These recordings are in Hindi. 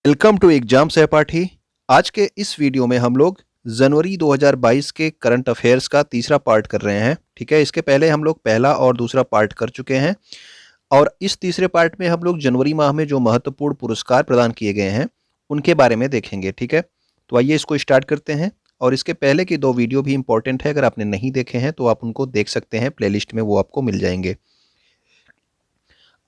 वेलकम टू एग्जाम सहपाठी। आज के इस वीडियो में हम लोग जनवरी 2022 के करंट अफेयर्स का तीसरा पार्ट कर रहे हैं। ठीक है, इसके पहले हम लोग पहला और दूसरा पार्ट कर चुके हैं और इस तीसरे पार्ट में हम लोग जनवरी माह में जो महत्वपूर्ण पुरस्कार प्रदान किए गए हैं उनके बारे में देखेंगे। ठीक है, तो आइए इसको स्टार्ट करते हैं। और इसके पहले की दो वीडियो भी इंपॉर्टेंट है, अगर आपने नहीं देखे हैं तो आप उनको देख सकते हैं, प्लेलिस्ट में वो आपको मिल जाएंगे।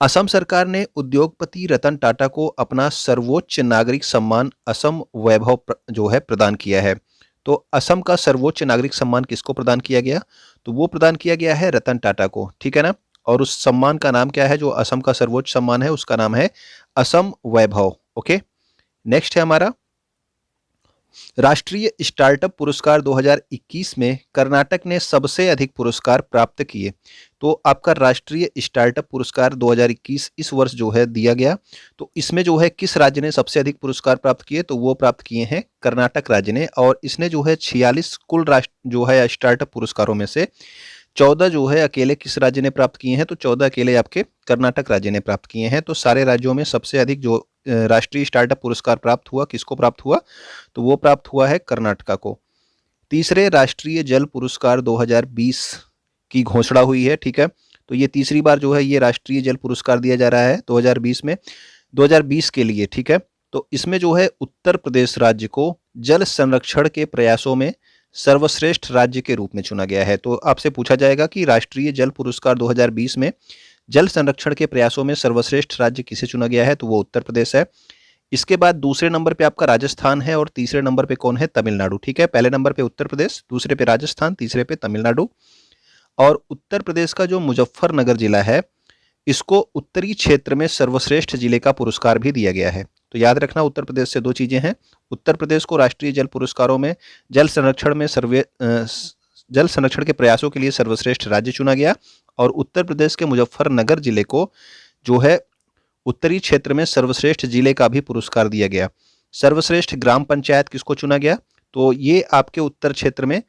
असम सरकार ने उद्योगपति रतन टाटा को अपना सर्वोच्च नागरिक सम्मान असम वैभव जो है प्रदान किया है। तो असम का सर्वोच्च नागरिक सम्मान किसको प्रदान किया गया? तो वो प्रदान किया गया है रतन टाटा को। ठीक है ना। और उस सम्मान का नाम क्या है? जो असम का सर्वोच्च सम्मान है उसका नाम है असम वैभव। ओके, नेक्स्ट है हमारा राष्ट्रीय स्टार्टअप पुरस्कार 2021 में कर्नाटक ने सबसे अधिक पुरस्कार प्राप्त किए। तो आपका राष्ट्रीय स्टार्टअप पुरस्कार 2021 इस वर्ष जो है दिया गया, तो इसमें जो है किस राज्य ने सबसे अधिक पुरस्कार प्राप्त किए? तो वो प्राप्त किए हैं कर्नाटक राज्य ने। और इसने जो है 46 कुल राष्ट्र जो है स्टार्टअप पुरस्कारों में से 14 जो है अकेले किस राज्य ने प्राप्त किए हैं? तो 14 अकेले आपके कर्नाटक राज्य ने प्राप्त किए हैं। तो सारे राज्यों में सबसे अधिक जो राष्ट्रीय स्टार्टअप पुरस्कार प्राप्त हुआ किसको प्राप्त हुआ? तो वो प्राप्त हुआ है कर्नाटका को। तीसरे राष्ट्रीय जल पुरस्कार 2020 की घोषणा हुई है। ठीक है, तो ये तीसरी बार जो है ये राष्ट्रीय जल पुरस्कार दिया जा रहा है 2020 में, 2020 के लिए। ठीक है, तो इसमें जो है उत्तर प्रदेश राज्य को जल संरक्षण के प्रयासों में सर्वश्रेष्ठ राज्य के रूप में चुना गया है। तो आपसे पूछा जाएगा कि राष्ट्रीय जल पुरस्कार 2020 में जल संरक्षण के प्रयासों में सर्वश्रेष्ठ राज्य किसे चुना गया है? तो वो उत्तर प्रदेश है। इसके बाद दूसरे नंबर पे आपका राजस्थान है और तीसरे नंबर पे कौन है? तमिलनाडु। ठीक है, पहले नंबर पे उत्तर प्रदेश, दूसरे पे राजस्थान, तीसरे पे तमिलनाडु। और उत्तर प्रदेश का जो मुजफ्फरनगर जिला है इसको उत्तरी क्षेत्र में सर्वश्रेष्ठ जिले का पुरस्कार भी दिया गया है। तो याद रखना, उत्तर प्रदेश से दो चीजें हैं। उत्तर प्रदेश को राष्ट्रीय जल पुरस्कारों में जल संरक्षण के प्रयासों के लिए सर्वश्रेष्ठ राज्य चुना गया और उत्तर प्रदेश के मुजफ्फरनगर जिले को जो है उत्तरी क्षेत्र में सर्वश्रेष्ठ जिले का भी पुरस्कार दिया गया। सर्वश्रेष्ठ ग्राम पंचायत किसको चुना गया? तो ये आपके उत्तर क्षेत्र में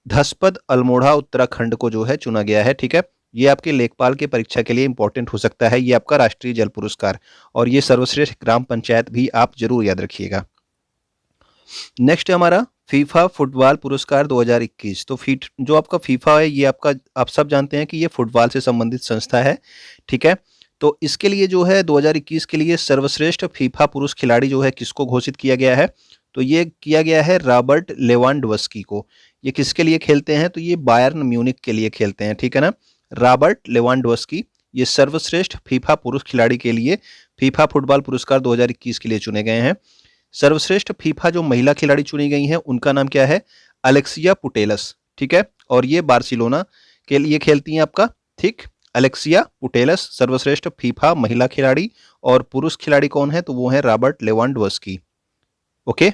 धसपद अल्मोड़ा उत्तराखंड को जो है चुना गया है। ठीक है, ये आपके लेखपाल की परीक्षा के लिए इंपॉर्टेंट हो सकता है, ये आपका राष्ट्रीय जल पुरस्कार। और ये सर्वश्रेष्ठ ग्राम पंचायत भी आप जरूर याद रखिएगा। नेक्स्ट है हमारा फीफा फुटबॉल पुरस्कार 2021। तो जो आपका फीफा है ये आपका, आप सब जानते हैं कि ये फुटबॉल से संबंधित संस्था है। ठीक है, तो इसके लिए जो है 2021 के लिए सर्वश्रेष्ठ फीफा पुरुष खिलाड़ी जो है किसको घोषित किया गया है? तो ये किया गया है रॉबर्ट लेवांडोव्स्की को। ये किसके लिए खेलते हैं? तो ये बायर्न म्यूनिख के लिए खेलते हैं। ठीक है ना, रॉबर्ट लेवांडोव्स्की ये सर्वश्रेष्ठ फीफा पुरुष खिलाड़ी के लिए फीफा फुटबॉल पुरस्कार 2021 के लिए चुने गए हैं। सर्वश्रेष्ठ फीफा जो महिला खिलाड़ी चुनी गई हैं उनका नाम क्या है? Alexia Putellas. ठीक है, और ये बार्सिलोना के लिए खेलती हैं आपका। ठीक, अलेक्सिया पुटेलस सर्वश्रेष्ठ फीफा महिला खिलाड़ी। और पुरुष खिलाड़ी कौन है? तो वो है रॉबर्ट लेवांडोव्स्की। ओके,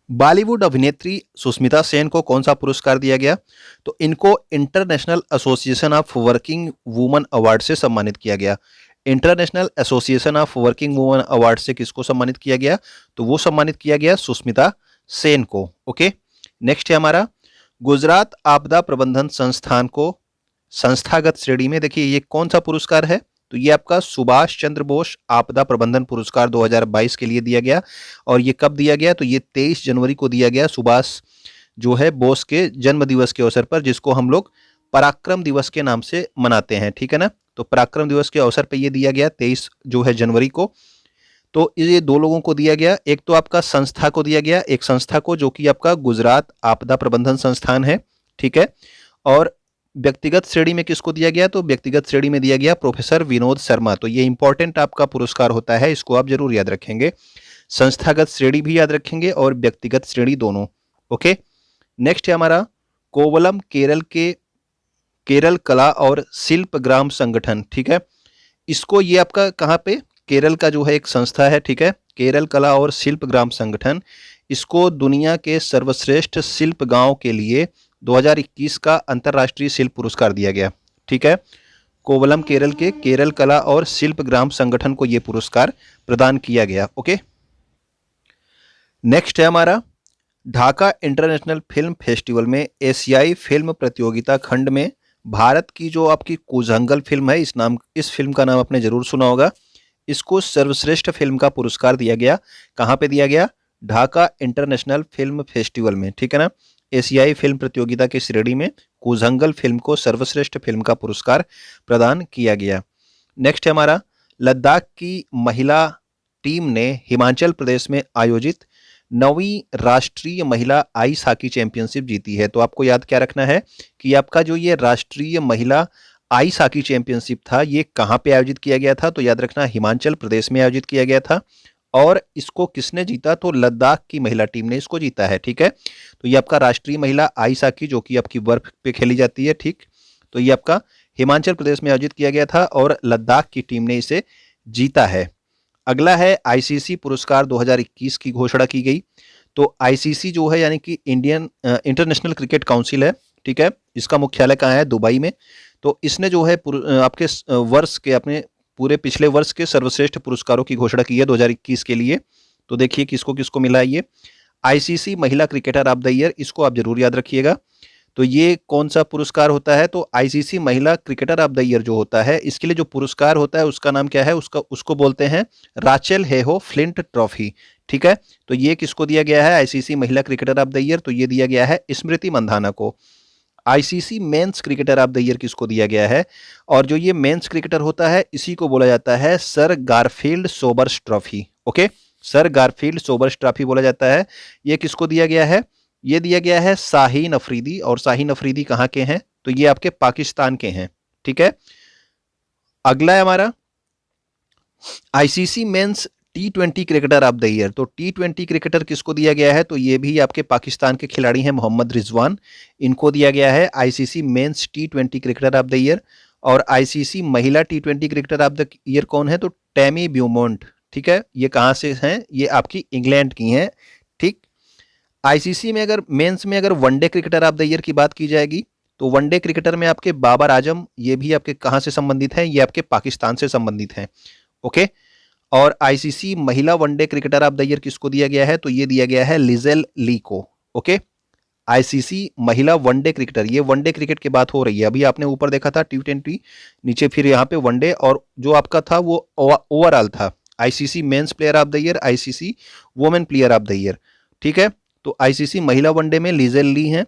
बॉलीवुड अभिनेत्री सुष्मिता सेन को कौन सा पुरस्कार दिया गया? तो इनको international association of working woman award से सम्मानित किया गया। International association of working woman award से किसको सम्मानित किया गया? तो वो सम्मानित किया गया सुष्मिता सेन को। ओके, नेक्स्ट है हमारा गुजरात आपदा प्रबंधन संस्थान को संस्थागत श्रेणी में, देखिए ये कौन सा पुरस्कार है? तो ये आपका सुभाष चंद्र बोस आपदा प्रबंधन पुरस्कार 2022 के लिए दिया गया। और ये कब दिया गया? तो ये 23 जनवरी को दिया गया, सुभाष जो है बोस के जन्म दिवस के अवसर पर, जिसको हम लोग पराक्रम दिवस के नाम से मनाते हैं। ठीक है ना, तो पराक्रम दिवस के अवसर पर यह दिया गया 23 जो है जनवरी को। तो ये दो लोगों को दिया गया, एक तो आपका संस्था को दिया गया, एक संस्था को जो कि आपका गुजरात आपदा प्रबंधन संस्थान है। ठीक है, और व्यक्तिगत श्रेणी में किसको दिया गया? तो व्यक्तिगत श्रेणी में दिया गया प्रोफेसर विनोद शर्मा। तो ये इंपॉर्टेंट आपका पुरस्कार होता है, इसको आप जरूर याद रखेंगे। संस्थागत श्रेणी भी याद रखेंगे और व्यक्तिगत श्रेणी दोनों। ओके, नेक्स्ट है हमारा कोवलम केरल कला और शिल्प ग्राम संगठन। ठीक है, इसको ये आपका कहाँ पे? केरल का जो है एक संस्था है। ठीक है, केरल कला और शिल्प ग्राम संगठन, इसको दुनिया के सर्वश्रेष्ठ शिल्प गांव के लिए 2021 का अंतर्राष्ट्रीय शिल्प पुरस्कार दिया गया। ठीक है, कोवलम केरल के केरल कला और शिल्प ग्राम संगठन को यह पुरस्कार प्रदान किया गया। ओके, नेक्स्ट है हमारा ढाका इंटरनेशनल फिल्म फेस्टिवल में एशियाई फिल्म प्रतियोगिता खंड में भारत की जो आपकी कुजंगल फिल्म है, इस फिल्म का नाम आपने जरूर सुना होगा। इसको सर्वश्रेष्ठ फिल्म का पुरस्कार दिया गया। कहाँ पे दिया गया? ढाका इंटरनेशनल फिल्म फेस्टिवल में, ठीक है ना। एशियाई फिल्म प्रतियोगिता की श्रेणी में कुजंगल फिल्म को सर्वश्रेष्ठ फिल्म का पुरस्कार प्रदान किया गया। नेक्स्ट है हमारा, लद्दाख की महिला टीम ने हिमाचल प्रदेश में आयोजित 9वीं राष्ट्रीय महिला आइस हॉकी चैंपियनशिप जीती है। तो आपको याद क्या रखना है कि आपका जो ये राष्ट्रीय महिला आइस हॉकी चैंपियनशिप था, ये कहाँ पे आयोजित किया गया था? तो याद रखना, हिमाचल प्रदेश में आयोजित किया गया था। और इसको किसने जीता? तो लद्दाख की महिला टीम ने इसको जीता है, ठीक है। तो ये आपका राष्ट्रीय महिला आइस हॉकी जो कि आपकी बर्फ पे खेली जाती है, ठीक। तो ये आपका हिमाचल प्रदेश में आयोजित किया गया था और लद्दाख की टीम ने इसे जीता है। अगला है आईसीसी पुरस्कार 2021 की घोषणा की गई। तो आईसीसी जो है यानी कि इंडियन इंटरनेशनल क्रिकेट काउंसिल है, ठीक है। इसका मुख्यालय कहाँ है? दुबई में। तो इसने जो है आपके वर्ष के अपने पूरे पिछले वर्ष के सर्वश्रेष्ठ पुरस्कारों की घोषणा की है 2021 के लिए। तो देखिए किसको किसको मिला है ये। आईसीसी महिला क्रिकेटर ऑफ द ईयर, इसको आप जरूर याद रखिएगा। तो ये कौन सा पुरस्कार होता है? तो आईसीसी महिला क्रिकेटर ऑफ द ईयर जो होता है, इसके लिए जो पुरस्कार होता है उसका नाम क्या है? उसको बोलते हैं राचेल हेहो फ्लिंट ट्रॉफी, ठीक है। तो ये किसको दिया गया है? आईसीसी महिला क्रिकेटर ऑफ द ईयर, तो ये दिया गया है स्मृति मंधाना को। ICC men's cricketer of the year किसको दिया गया है? और जो ये मेंस क्रिकेटर होता है इसी को बोला जाता है sir Garfield Sobers trophy, okay. Sir Garfield Sobers trophy बोला जाता है। ये किसको दिया गया है? ये दिया गया है शाहीन अफरीदी। और शाहीन अफरीदी कहाँ के हैं? तो ये आपके पाकिस्तान के हैं, ठीक है। अगला है हमारा ICC men's T20 cricketer of the year. तो T20 क्रिकेटर किसको दिया गया है? तो ये भी आपके पाकिस्तान के खिलाड़ी हैं मोहम्मद रिजवान, इनको दिया गया है ICC men's T20 cricketer of the year. और आईसीसी महिला T20 cricketer of the year कौन है? तो टैमी ब्यूमोंट, ठीक है। ये कहाँ से हैं? ये आपकी इंग्लैंड की हैं, ठीक। आईसीसी में अगर मेंस में अगर one day cricketer of the year की बात की जाएगी तो वनडे क्रिकेटर में आपके बाबर आजम, ये भी आपके कहाँ से संबंधित हैं? ये आपके पाकिस्तान से संबंधित हैं, ओके। और आईसीसी महिला one day cricketer of the year किसको दिया गया है? तो ये दिया गया है लिजेल ली को, ओके। आईसीसी महिला वनडे क्रिकेटर, ये वनडे क्रिकेट की बात हो रही है। अभी आपने ऊपर देखा था T20, नीचे फिर यहाँ पे वनडे, और जो आपका था वो ओवरऑल था ICC men's player of the year, ICC women player of the year, ठीक है। तो आईसीसी महिला वनडे में लिजेल ली हैं।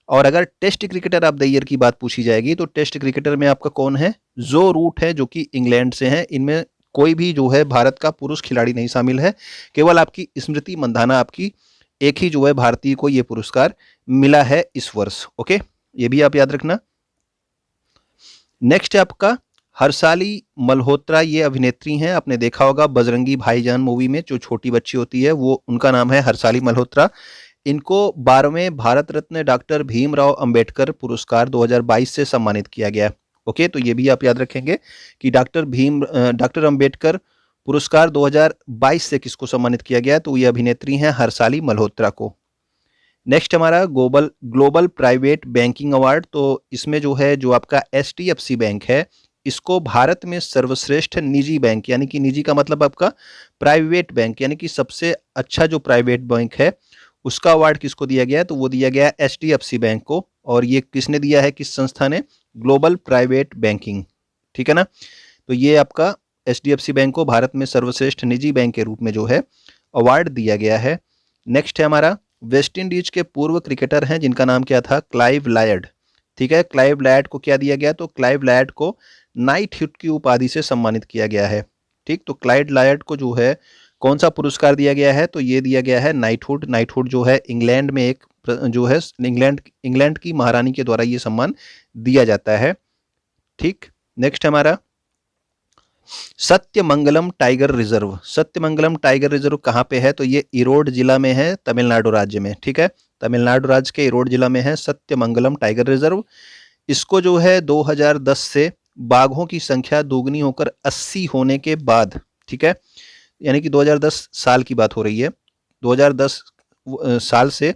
और अगर test cricketer of the year की बात पूछी जाएगी तो टेस्ट क्रिकेटर में आपका कौन है? जो रूट है, जो कि इंग्लैंड से हैं। इनमें कोई भी जो है भारत का पुरुष खिलाड़ी नहीं शामिल है, केवल आपकी स्मृति मंधाना, आपकी एक ही जो है भारतीय को ये पुरस्कार मिला है इस वर्ष, ओके। ये भी आप याद रखना। नेक्स्ट है आपका हर्षाली मल्होत्रा, ये अभिनेत्री हैं, आपने देखा होगा बजरंगी भाईजान मूवी में जो छोटी बच्ची होती है वो, उनका नाम है हर्षाली मल्होत्रा। इनको 12वें भारत रत्न डॉक्टर भीमराव अंबेडकर पुरस्कार 2022 से सम्मानित किया गया, ओके। तो ये भी आप याद रखेंगे कि डॉक्टर अंबेडकर पुरस्कार 2022 से किसको सम्मानित किया गया? तो ये अभिनेत्री हैं हर्षाली मल्होत्रा को। नेक्स्ट हमारा ग्लोबल प्राइवेट बैंकिंग अवार्ड। तो इसमें जो है जो आपका HDFC बैंक है, इसको भारत में सर्वश्रेष्ठ निजी बैंक, यानी कि निजी का मतलब आपका प्राइवेट बैंक, यानी कि सबसे अच्छा जो प्राइवेट बैंक है उसका अवार्ड किसको दिया गया? तो वो दिया गया HDFC बैंक को। और ये किसने दिया है? किस संस्था ने? ग्लोबल प्राइवेट बैंकिंग, ठीक है ना। तो ये आपका HDFC बैंक को भारत में सर्वश्रेष्ठ निजी बैंक के रूप में जो है अवार्ड दिया गया है। नेक्स्ट है हमारा वेस्ट इंडीज के पूर्व क्रिकेटर हैं जिनका नाम क्या था? क्लाइव लायड, ठीक है। क्लाइव लायड को क्या दिया गया? तो क्लाइव लायड को नाइटहुड की उपाधि से सम्मानित किया गया है, ठीक। तो क्लाइव लायड को जो है कौन सा पुरस्कार दिया गया है? तो ये दिया गया है नाइटहुड। नाइटहुड जो है इंग्लैंड में एक जो है इंग्लैंड की महारानी के द्वारा ये सम्मान दिया जाता है, ठीक। नेक्स्ट हमारा Sathyamangalam tiger reserve. Sathyamangalam tiger reserve कहाँ पे है? तो ये इरोड जिला में है, तमिलनाडु राज्य में, ठीक है। तमिलनाडु राज्य के इरोड जिला में है सत्यमंगलम टाइगर रिजर्व। इसको जो है 2010 से बाघों की संख्या दोगुनी होकर 80 होने के बाद, ठीक है, यानी कि 2010 साल की बात हो रही है, 2010 साल से,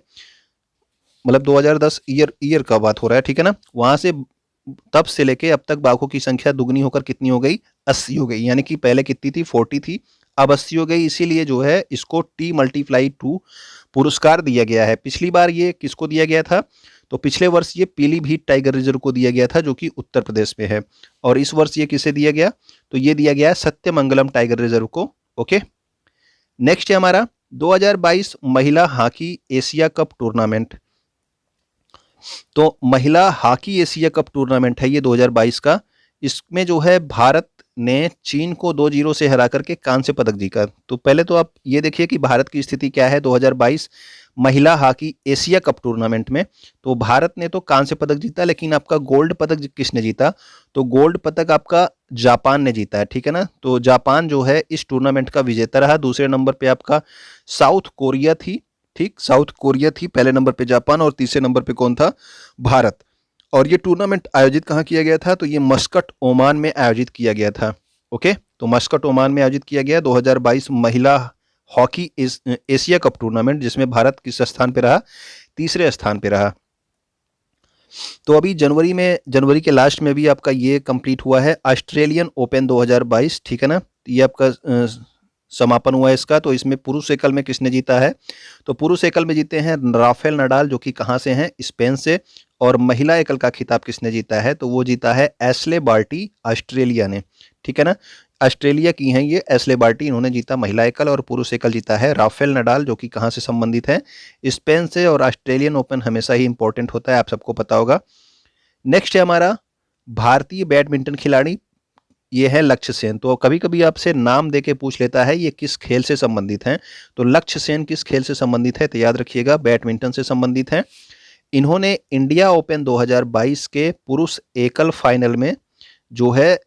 मतलब 2010 ईयर का बात हो रहा है, ठीक है ना। वहां से तब से लेके अब तक बाघों की संख्या दुगनी होकर कितनी हो गई? 80 हो गई। यानी कि पहले कितनी थी? 40 थी, अब 80 हो गई। इसीलिए जो है इसको T × 2 पुरस्कार दिया गया है। पिछली बार ये किसको दिया गया था? तो पिछले वर्ष ये पीलीभीत टाइगर रिजर्व को दिया गया था जो कि उत्तर प्रदेश में है, और इस वर्ष ये किसे दिया गया, तो ये दिया गया सत्यमंगलम टाइगर रिजर्व को। ओके, नेक्स्ट है हमारा 2022 महिला हॉकी एशिया कप टूर्नामेंट। तो महिला हॉकी एशिया कप टूर्नामेंट है ये 2022 का। इसमें जो है भारत ने चीन को 2-0 से हरा करके कांस्य पदक जीता। तो पहले तो आप ये देखिए कि भारत की स्थिति क्या है 2022 महिला हॉकी एशिया कप टूर्नामेंट में। तो भारत ने तो कांस्य पदक जीता, लेकिन आपका गोल्ड पदक किसने जीता, तो गोल्ड पदक आपका जापान ने जीता है, ठीक है ना। तो जापान जो है इस टूर्नामेंट का विजेता रहा। दूसरे नंबर पे आपका साउथ कोरिया थी, ठीक, साउथ कोरिया थी पहले नंबर पे जापान, और तीसरे नंबर पे कौन था, भारत। और ये टूर्नामेंट आयोजित कहाँ किया गया था, तो ये मस्कट ओमान में आयोजित किया गया था। ओके, तो मस्कट ओमान में आयोजित किया गया 2022 महिला हॉकी एशिया कप टूर्नामेंट, जिसमें भारत किस स्थान पे रहा, तीसरे स्थान पे रहा। तो अभी जनवरी के लास्ट में भी आपका ये कंप्लीट हुआ है ऑस्ट्रेलियन ओपन 2022, ठीक है ना। ये आपका समापन हुआ है इसका। तो इसमें पुरुष एकल में किसने जीता है, तो पुरुष एकल में जीते हैं राफेल नडाल, जो कि कहाँ से हैं, स्पेन से। और महिला एकल का खिताब किसने जीता है, तो वो जीता है एशले बार्टी, ऑस्ट्रेलिया ने, ठीक है ना। ऑस्ट्रेलिया की हैं ये एशले बार्टी, इन्होंने जीता महिला एकल, और पुरुष एकल जीता है राफेल नडाल, जो कि कहाँ से संबंधित है, स्पेन से। और ऑस्ट्रेलियन ओपन हमेशा ही इंपॉर्टेंट होता है, आप सबको पता होगा। नेक्स्ट है हमारा भारतीय बैडमिंटन खिलाड़ी, ये है लक्ष्य सेन। तो कभी कभी आपसे नाम देके पूछ लेता है ये किस खेल से संबंधित हैं, तो लक्ष्य सेन किस खेल से संबंधित है, तो याद रखिएगा बैडमिंटन से संबंधित है। इन्होंने इंडिया ओपन 2022 के पुरुष एकल फाइनल में जो है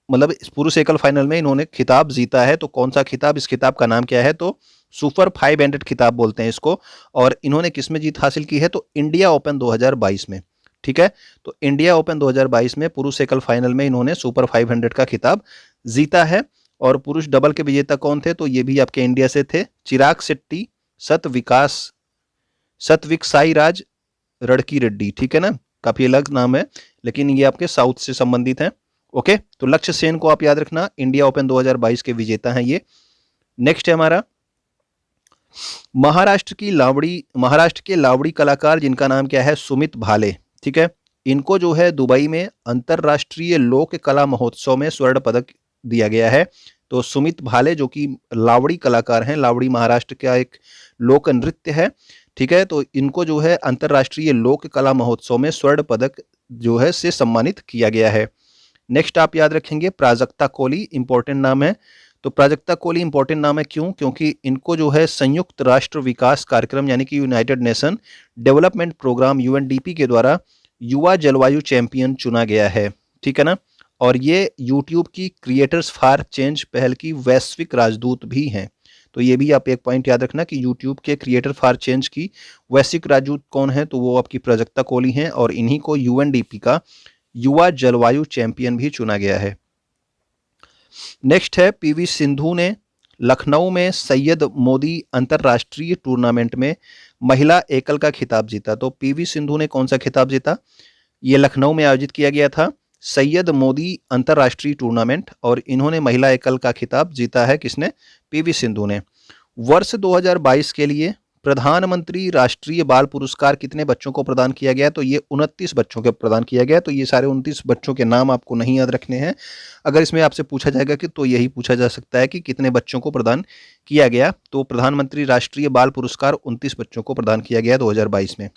मतलब इस पुरुष एकल फाइनल में इन्होंने खिताब जीता है। तो कौन सा खिताब, इस खिताब का नाम क्या है, तो सुपर 500 खिताब बोलते हैं इसको। और इन्होंने किस में जीत हासिल की है, तो इंडिया ओपन 2022 में, ठीक है। तो इंडिया ओपन 2022 में पुरुष एकल फाइनल में इन्होंने सुपर 500 का खिताब जीता है। और पुरुष डबल के विजेता कौन थे, तो ये भी आपके इंडिया से थे, चिराग शेट्टी, सत्विक साई राज रड़की रेड्डी, ठीक है ना। काफी अलग नाम है, लेकिन ये आपके साउथ से संबंधित हैं। ओके, तो लक्ष्य सेन को आप याद रखना, इंडिया ओपन 2022 के विजेता हैं ये। नेक्स्ट है हमारा महाराष्ट्र के लावड़ी कलाकार, जिनका नाम क्या है, सुमित भाले, ठीक है। इनको जो है दुबई में अंतरराष्ट्रीय लोक कला महोत्सव में स्वर्ण पदक दिया गया है। तो सुमित भाले जो कि लावड़ी कलाकार हैं, लावड़ी महाराष्ट्र का एक लोक नृत्य है, ठीक है। तो इनको जो है अंतरराष्ट्रीय लोक कला महोत्सव में स्वर्ण पदक जो है से सम्मानित किया गया है। नेक्स्ट आप याद रखेंगे प्राजक्ता कोली, इंपॉर्टेंट नाम है। तो प्राजक्ता कोली इंपॉर्टेंट नाम है क्यों, क्योंकि इनको जो है संयुक्त राष्ट्र विकास कार्यक्रम यानी कि United Nation Development Programme UNDP के द्वारा युवा जलवायु चैंपियन चुना गया है, ठीक है ना। और ये यूट्यूब की क्रिएटर्स फॉर चेंज पहल की वैश्विक राजदूत भी हैं। तो ये भी आप एक पॉइंट याद रखना कि यूट्यूब के क्रिएटर फॉर चेंज की वैश्विक राजदूत कौन है, तो वो आपकी प्राजक्ता कोली हैं, और इन्हीं को यूएनडीपी का युवा जलवायु चैंपियन भी चुना गया है। नेक्स्ट है पीवी सिंधु ने लखनऊ में सैयद मोदी अंतरराष्ट्रीय टूर्नामेंट में महिला एकल का खिताब जीता। तो पीवी सिंधु ने कौन सा खिताब जीता, ये लखनऊ में आयोजित किया गया था सैयद मोदी अंतरराष्ट्रीय टूर्नामेंट, और इन्होंने महिला एकल का खिताब जीता है, किसने, पीवी सिंधु ने। वर्ष 2022 के लिए प्रधानमंत्री राष्ट्रीय बाल पुरस्कार कितने बच्चों को प्रदान किया गया, तो ये 29 बच्चों को प्रदान किया गया। तो ये सारे 29 बच्चों के नाम आपको नहीं याद रखने हैं। अगर इसमें आपसे पूछा जाएगा कि तो यही पूछा जा सकता है कि कितने बच्चों को प्रदान किया गया, तो प्रधानमंत्री राष्ट्रीय बाल पुरस्कार 29 बच्चों को प्रदान किया गया 2022 में।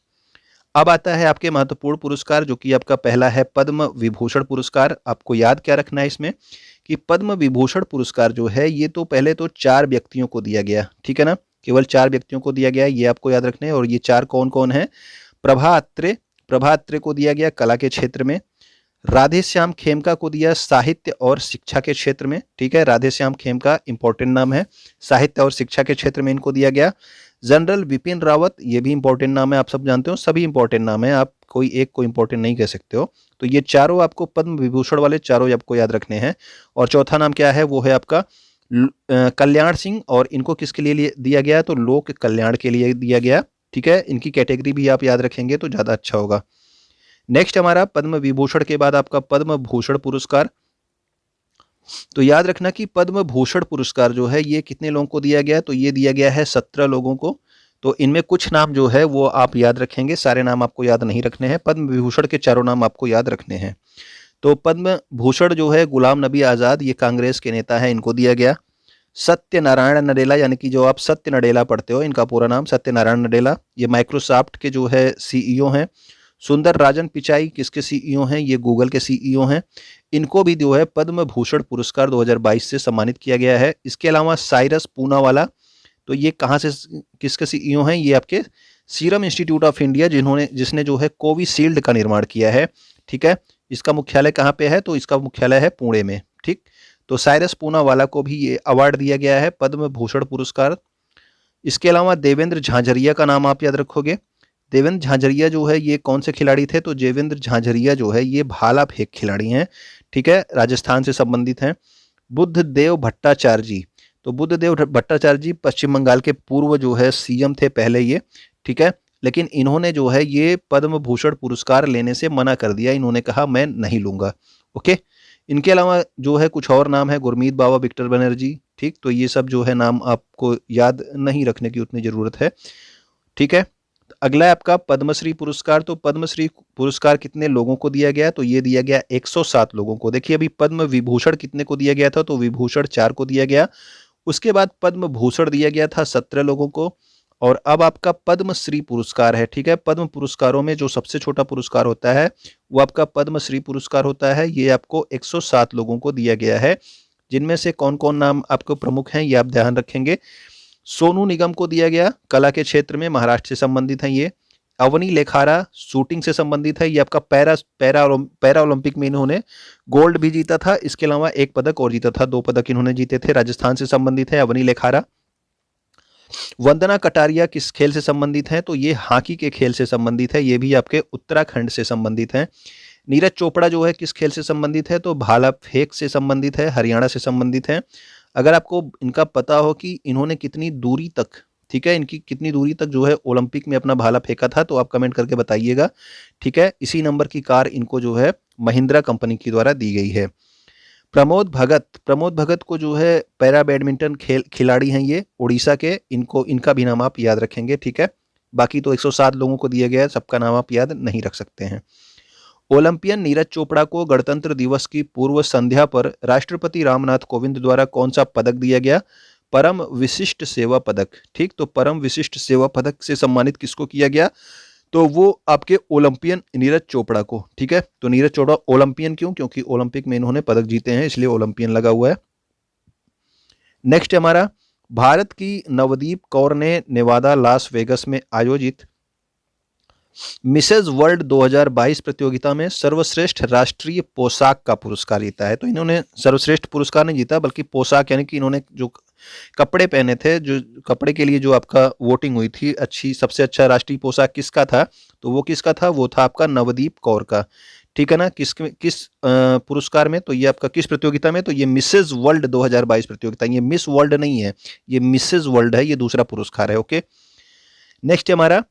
अब आता है आपके महत्वपूर्ण पुरस्कार, जो कि आपका पहला है पद्म विभूषण पुरस्कार। आपको याद क्या रखना है इसमें कि पद्म विभूषण पुरस्कार जो है ये तो पहले तो 4 व्यक्तियों को दिया गया, ठीक है ना, केवल 4 व्यक्तियों को दिया गया, ये आपको याद रखना है। और ये 4 कौन कौन है, प्रभा अत्रे को दिया गया कला के क्षेत्र में, राधे श्याम खेमका को दिया साहित्य और शिक्षा के क्षेत्र में, ठीक है। राधे श्याम खेमका इंपॉर्टेंट नाम है, साहित्य और शिक्षा के क्षेत्र में इनको दिया गया। जनरल विपिन रावत, ये भी इंपॉर्टेंट नाम है, आप सब जानते हो, सभी इंपॉर्टेंट नाम है, आप कोई एक को इंपॉर्टेंट नहीं कह सकते हो। तो ये चारों आपको पद्म विभूषण वाले चारों आपको याद रखने हैं। और चौथा नाम क्या है, वो है आपका कल्याण सिंह, और इनको किसके लिए दिया गया, तो लोक कल्याण के लिए दिया गया, ठीक है। इनकी कैटेगरी भी आप याद रखेंगे तो ज़्यादा अच्छा होगा। नेक्स्ट हमारा पद्म विभूषण के बाद आपका पद्म भूषण पुरस्कार। तो याद रखना कि पद्म भूषण पुरस्कार जो है ये कितने लोगों को दिया गया, तो ये दिया गया है 17 लोगों को। तो इनमें कुछ नाम जो है वो आप याद रखेंगे, सारे नाम आपको याद नहीं रखने हैं। पद्म विभूषण के चारों नाम आपको याद रखने हैं। तो पद्म भूषण जो है गुलाम नबी आज़ाद, ये कांग्रेस के नेता है, इनको दिया गया। सत्यनारायण नडेला, यानी कि जो आप सत्य नडेला पढ़ते हो, इनका पूरा नाम सत्यनारायण नडेला, ये माइक्रोसॉफ्ट के जो है सीईओ हैं। सुंदर राजन पिचाई किसके सीईओ हैं? ये गूगल के सीईओ हैं। इनको भी जो है पद्म भूषण पुरस्कार 2022 से सम्मानित किया गया है। इसके अलावा साइरस पूनावाला, तो ये कहाँ से, किसके सीईओ हैं? ये आपके सीरम इंस्टीट्यूट ऑफ इंडिया, जिसने जो है कोविशील्ड का निर्माण किया है। ठीक है, इसका मुख्यालय कहाँ पे है? तो इसका मुख्यालय है पुणे में। ठीक, तो साइरस पूनावाला को भी ये अवार्ड दिया गया है, पद्म भूषण पुरस्कार। इसके अलावा देवेंद्र झांझरिया का नाम आप याद रखोगे। देवेंद्र झांझरिया जो है ये कौन से खिलाड़ी थे? तो देवेंद्र झांझरिया जो है ये भाला फेंक खिलाड़ी हैं। ठीक है, राजस्थान से संबंधित हैं। बुद्धदेव भट्टाचार्य जी, तो बुद्धदेव भट्टाचार्य जी पश्चिम बंगाल के पूर्व जो है सीएम थे पहले ये। ठीक है, लेकिन इन्होंने जो है ये पद्म भूषण पुरस्कार लेने से मना कर दिया, इन्होंने कहा मैं नहीं लूंगा। ओके, इनके अलावा जो है कुछ और नाम है, गुरमीत बाबा, विक्टर बनर्जी। ठीक, तो ये सब जो है नाम आपको याद नहीं रखने की उतनी जरूरत है। ठीक है, अगला है आपका पद्मश्री पुरस्कार। तो पद्मश्री पुरस्कार कितने लोगों को दिया गया? तो ये दिया गया 107 लोगों को। देखिए अभी पद्म विभूषण कितने को दिया गया था? तो विभूषण 4 को दिया गया। उसके बाद पद्म भूषण दिया गया था 17 लोगों को। और अब आपका पद्मश्री पुरस्कार है। ठीक है, पद्म पुरस्कारों में जो सबसे छोटा पुरस्कार होता है वो आपका पद्मश्री पुरस्कार होता है। ये आपको 107 लोगों को दिया गया है, जिनमें से कौन कौन नाम आपको प्रमुख हैं ये आप ध्यान रखेंगे। सोनू निगम को दिया गया, कला के क्षेत्र में, महाराष्ट्र से संबंधित हैं ये। अवनी लेखारा शूटिंग से संबंधित है, ये आपका पैरा ओलंपिक में इन्होंने गोल्ड भी जीता था। इसके अलावा एक पदक और जीता था, 2 पदक इन्होंने जीते थे। राजस्थान से संबंधित है अवनी लेखारा। वंदना कटारिया किस खेल से संबंधित है? तो ये हॉकी के खेल से संबंधित है, ये भी आपके उत्तराखंड से संबंधित है। नीरज चोपड़ा जो है किस खेल से संबंधित है? तो भाला फेंक से संबंधित है, हरियाणा से संबंधित है। अगर आपको इनका पता हो कि इन्होंने कितनी दूरी तक, ठीक है, इनकी कितनी दूरी तक जो है ओलंपिक में अपना भाला फेंका था, तो आप कमेंट करके बताइएगा। ठीक है, इसी नंबर की कार इनको जो है महिंद्रा कंपनी के द्वारा दी गई है। प्रमोद भगत को जो है पैरा बैडमिंटन खिलाड़ी हैं ये, उड़ीसा के, इनका भी नाम आप याद रखेंगे। ठीक है, बाकी तो 107 लोगों को दिया गया है, सबका नाम आप याद नहीं रख सकते हैं। ओलंपियन नीरज चोपड़ा को गणतंत्र दिवस की पूर्व संध्या पर राष्ट्रपति रामनाथ कोविंद द्वारा कौन सा पदक दिया गया? परम विशिष्ट सेवा पदक। ठीक, तो परम विशिष्ट सेवा पदक से सम्मानित किसको किया गया? तो वो आपके ओलंपियन नीरज चोपड़ा को। ठीक है, तो नीरज चोपड़ा ओलंपियन क्यों? क्योंकि ओलंपिक में इन्होंने पदक जीते हैं, इसलिए ओलंपियन लगा हुआ है। नेक्स्ट हमारा, भारत की नवदीप कौर ने नेवादा लास वेगस में आयोजित मिसेज वर्ल्ड 2022 प्रतियोगिता में सर्वश्रेष्ठ राष्ट्रीय पोशाक का पुरस्कार जीता है। तो इन्होंने सर्वश्रेष्ठ पुरस्कार नहीं जीता, बल्कि पोशाक, यानी कि इन्होंने जो कपड़े पहने थे, जो कपड़े के लिए जो आपका वोटिंग हुई थी, सबसे अच्छा राष्ट्रीय पोशाक किसका था? तो वो किसका था? वो था आपका नवदीप कौर का। ठीक है ना, किस पुरस्कार में? तो ये आपका किस प्रतियोगिता में? तो ये मिसेज वर्ल्ड 2022 प्रतियोगिता, ये मिस वर्ल्ड नहीं है, ये मिसेज वर्ल्ड है, ये दूसरा पुरस्कार है। ओके, नेक्स्ट हमारा,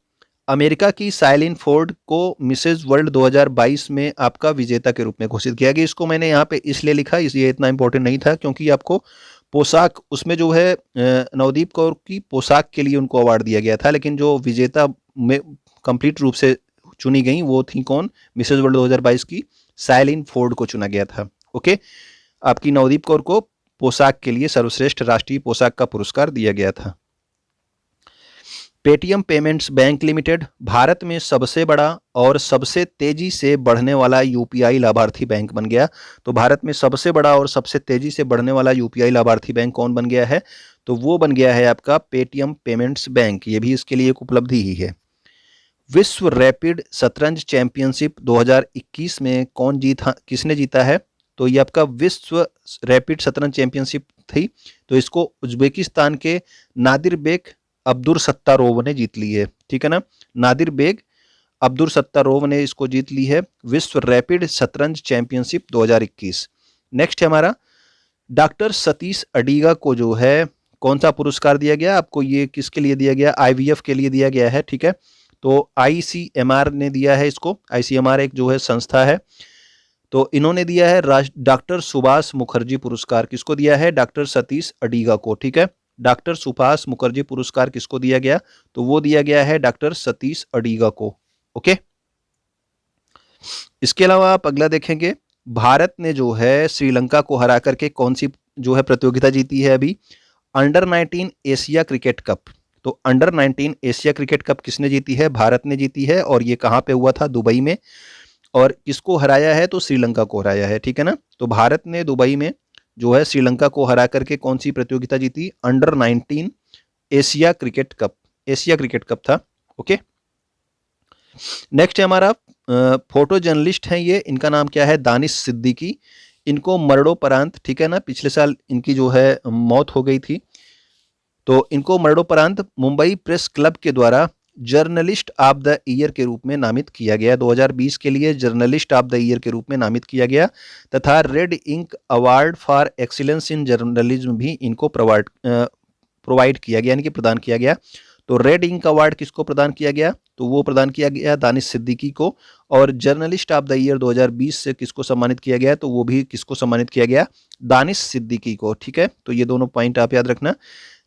अमेरिका की साइलिन फोर्ड को मिसेज वर्ल्ड 2022 में आपका विजेता के रूप में घोषित किया गया। इसको मैंने यहाँ पे इसलिए लिखा, ये इतना इंपॉर्टेंट नहीं था, क्योंकि आपको पोशाक, उसमें जो है नवदीप कौर की पोशाक के लिए उनको अवार्ड दिया गया था, लेकिन जो विजेता में कंप्लीट रूप से चुनी गई वो थी कौन? मिसेज वर्ल्ड 2022 की साइलिन फोर्ड को चुना गया था। ओके, आपकी नवदीप कौर को पोशाक के लिए सर्वश्रेष्ठ राष्ट्रीय पोशाक का पुरस्कार दिया गया था। Paytm payments bank limited Bharat में सबसे बड़ा और सबसे तेजी से बढ़ने वाला यूपीआई लाभार्थी बैंक बन गया। तो भारत में सबसे बड़ा और सबसे तेजी से बढ़ने वाला यूपीआई लाभार्थी बैंक कौन बन गया है? तो वो बन गया है आपका पेटीएम पेमेंट्स बैंक। ये भी इसके लिए एक उपलब्धि ही है। विश्व रैपिड शतरंज चैंपियनशिप 2021 में किसने जीता है? तो ये आपका विश्व रैपिड शतरंज चैंपियनशिप थी, तो इसको उज्बेकिस्तान के नादिर बेग अब्दुर सत्तारोव ने जीत ली है। ठीक है ना, नादिर बेग अब्दुर सत्तारोव ने इसको जीत ली है, विश्व रैपिड शतरंज चैंपियनशिप 2021। नेक्स्ट है हमारा, डॉक्टर सतीश अडीगा को जो है कौन सा पुरस्कार दिया गया आपको? ये किसके लिए दिया गया? आईवीएफ के लिए दिया गया है। ठीक है, तो आईसीएमआर ने दिया है इसको। आईसीएमआर एक जो है संस्था है, तो इन्होंने दिया है डॉक्टर सुभाष मुखर्जी पुरस्कार। किसको दिया है? डॉक्टर सतीश अडीगा को। ठीक है, डॉक्टर सुभाष मुखर्जी पुरस्कार किसको दिया गया? तो वो दिया गया है डॉक्टर सतीश अडिगा को। ओके, इसके अलावा आप अगला देखेंगे, भारत ने जो है श्रीलंका को हरा करके कौन सी जो है प्रतियोगिता जीती है अभी? Under 19 Asia cricket cup. तो अंडर 19 एशिया क्रिकेट कप किसने जीती है? भारत ने जीती है, और ये कहाँ पे हुआ था? दुबई में। और किसको हराया है? तो श्रीलंका को हराया है, ठीक है ना। तो भारत ने दुबई में जो है श्रीलंका को हरा करके कौन सी प्रतियोगिता जीती? Under 19 Asia cricket cup, Asia cricket cup था। ओके, नेक्स्ट है हमारा फोटो जर्नलिस्ट हैं ये, इनका नाम क्या है? दानिश सिद्दीकी। इनको मरणोपरांत, ठीक है ना, पिछले साल इनकी जो है मौत हो गई थी, तो इनको मरणोपरांत मुंबई प्रेस क्लब के द्वारा जर्नलिस्ट ऑफ द ईयर के रूप में नामित किया गया। 2020 के लिए जर्नलिस्ट ऑफ द ईयर के रूप में नामित किया गया, तथा red ink award for excellence in journalism भी इनको प्रोवाइड किया गया, यानी कि प्रदान किया गया। तो रेड इंक अवार्ड किसको प्रदान किया गया? तो वो प्रदान किया गया दानिश सिद्दीकी को। और जर्नलिस्ट ऑफ द ईयर 2020 से किसको सम्मानित किया गया? तो वो भी किसको सम्मानित किया गया? दानिश सिद्दीकी को, ठीक है। तो ये दोनों पॉइंट आप याद रखना।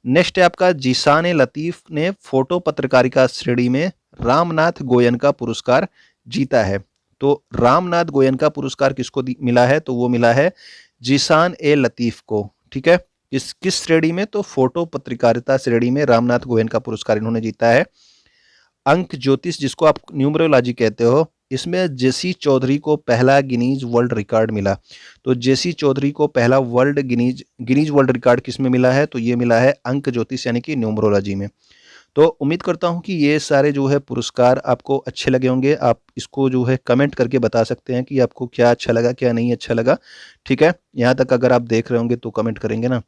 नेक्स्ट है आपका, जीशान लतीफ ने फोटो पत्रकारिता श्रेणी में रामनाथ गोयनका पुरस्कार जीता है। तो रामनाथ गोयनका पुरस्कार किसको मिला है? तो वो मिला है जीशान लतीफ को, ठीक है। इस किस श्रेणी में? तो फोटो पत्रकारिता श्रेणी में रामनाथ गोयनका पुरस्कार इन्होंने जीता है। अंक ज्योतिष, जिसको आप न्यूमरोलॉजी कहते हो, इसमें जेसी चौधरी को पहला गिनीज वर्ल्ड रिकॉर्ड मिला। तो जेसी चौधरी को पहला गिनीज वर्ल्ड रिकॉर्ड किस में मिला है? तो ये मिला है अंक ज्योतिष यानी कि न्यूमरोलॉजी में। तो उम्मीद करता हूं कि ये सारे जो है पुरस्कार आपको अच्छे लगे होंगे। आप इसको जो है कमेंट करके बता सकते हैं कि आपको क्या अच्छा लगा, क्या नहीं अच्छा लगा, ठीक है। यहाँ तक अगर आप देख रहे होंगे तो कमेंट करेंगे ना।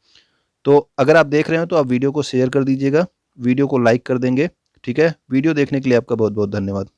तो अगर आप देख रहे हो तो आप वीडियो को शेयर कर दीजिएगा, वीडियो को लाइक कर देंगे, ठीक है। वीडियो देखने के लिए आपका बहुत बहुत धन्यवाद।